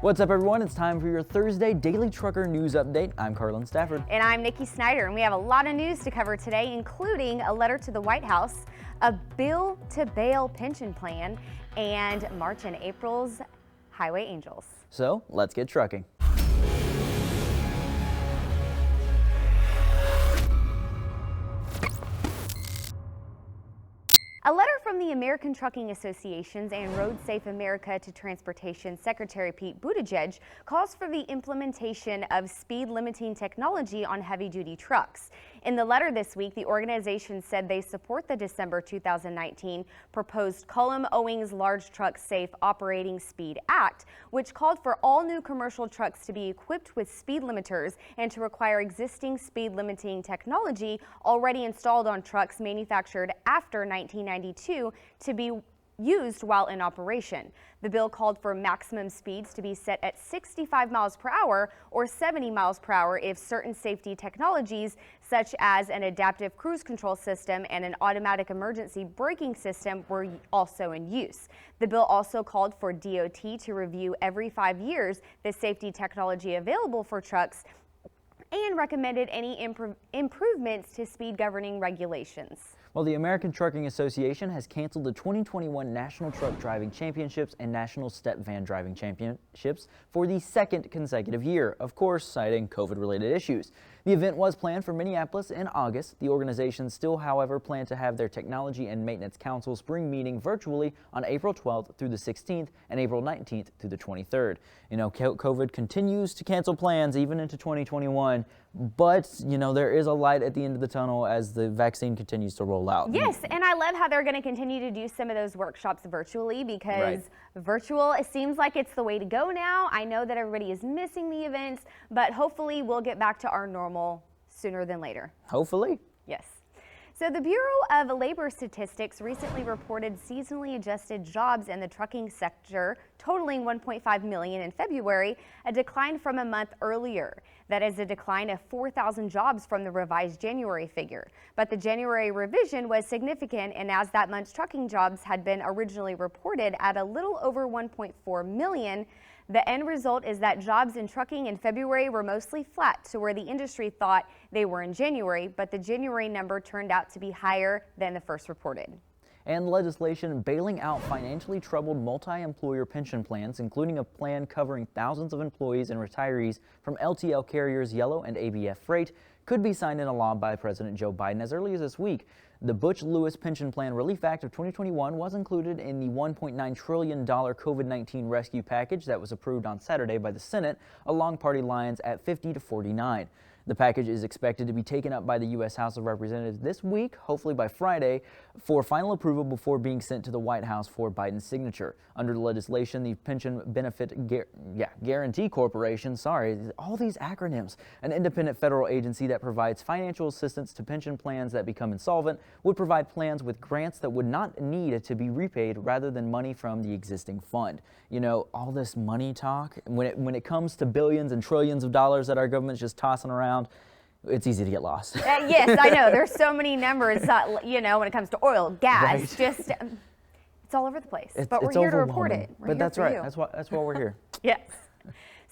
What's up, everyone? It's time for your Thursday Daily Trucker News Update. I'm Carlin Stafford. And I'm Niki Snyder, and we have a lot of news to cover today, including a letter to the White House, a bill to bail pension plan, and March and April's Highway Angels. So let's get trucking. A letter from the American Trucking Associations and Road Safe America to Transportation Secretary Pete Buttigieg calls for the implementation of speed limiting technology on heavy-duty trucks. In the letter this week, the organization said they support the December 2019 proposed Cullum-Owings Large Truck Safe Operating Speed Act, which called for all new commercial trucks to be equipped with speed limiters and to require existing speed limiting technology already installed on trucks manufactured after 1992 to be used while in operation. The bill called for maximum speeds to be set at 65 miles per hour or 70 miles per hour if certain safety technologies such as an adaptive cruise control system and an automatic emergency braking system were also in use. The bill also called for DOT to review every 5 years the safety technology available for trucks and recommended any improvements to speed governing regulations. Well, the American Trucking Association has canceled the 2021 National Truck Driving Championships and National Step Van Driving Championships for the second consecutive year, of course, citing COVID-related issues. The event was planned for Minneapolis in August. The organization still, however, plan to have their Technology and Maintenance Council spring meeting virtually on April 12th through the 16th and April 19th through the 23rd. You know, COVID continues to cancel plans even into 2021, but, you know, there is a light at the end of the tunnel as the vaccine continues to roll out. Yes, and I love how they're going to continue to do some of those workshops virtually because virtual, it seems like it's the way to go now. I know that everybody is missing the events, but hopefully we'll get back to our normal sooner than later. Hopefully. Yes. So the Bureau of Labor Statistics recently reported seasonally adjusted jobs in the trucking sector totaling 1.5 million in February, a decline from a month earlier. That is a decline of 4,000 jobs from the revised January figure. But the January revision was significant, and as that month's trucking jobs had been originally reported at a little over 1.4 million, the end result is that jobs in trucking in February were mostly flat to where the industry thought they were in January, but the January number turned out to be higher than the first reported. And legislation bailing out financially troubled multi-employer pension plans, including a plan covering thousands of employees and retirees from LTL carriers Yellow and ABF Freight, could be signed into law by President Joe Biden as early as this week. The Butch-Lewis Pension Plan Relief Act of 2021 was included in the $1.9 trillion COVID-19 rescue package that was approved on Saturday by the Senate along party lines at 50 to 49. The package is expected to be taken up by the U.S. House of Representatives this week, hopefully by Friday, for final approval before being sent to the White House for Biden's signature. Under the legislation, the Pension Benefit Guarantee Corporation, all these acronyms, an independent federal agency that provides financial assistance to pension plans that become insolvent, would provide plans with grants that would not need to be repaid rather than money from the existing fund. You know, all this money talk, when it comes to billions and trillions of dollars that our government's just tossing around, it's easy to get lost. Yes, I know. There's so many numbers, you know, when it comes to oil, gas, just it's all over the place. But we're here to report it. But that's right. That's why we're here. Yes.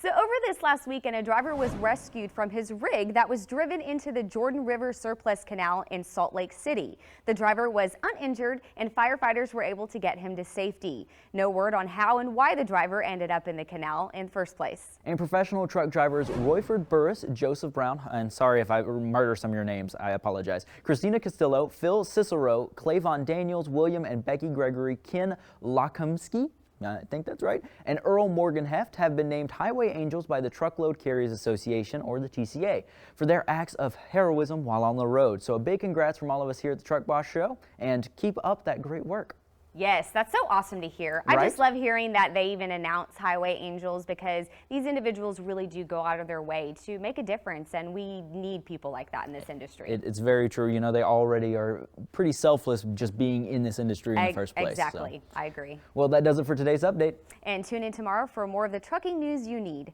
So over this last weekend, a driver was rescued from his rig that was driven into the Jordan River Surplus Canal in Salt Lake City. The driver was uninjured and firefighters were able to get him to safety. No word on how and why the driver ended up in the canal in first place. And professional truck drivers Royford Burris, Joseph Brown, and sorry if I murder some of your names, I apologize, Christina Castillo, Phil Cicero, Clayvon Daniels, William and Becky Gregory, Ken Lakumsky, I think that's right, and Earl Morgan Heft have been named Highway Angels by the Truckload Carriers Association, or the TCA, for their acts of heroism while on the road. So a big congrats from all of us here at the Truck Boss Show, and keep up that great work. Yes, that's so awesome to hear. Right? I just love hearing that they even announce Highway Angels because these individuals really do go out of their way to make a difference, and we need people like that in this industry. It's very true. You know, they already are pretty selfless just being in this industry in the first place. Exactly. So. I agree. Well, that does it for today's update. And tune in tomorrow for more of the trucking news you need.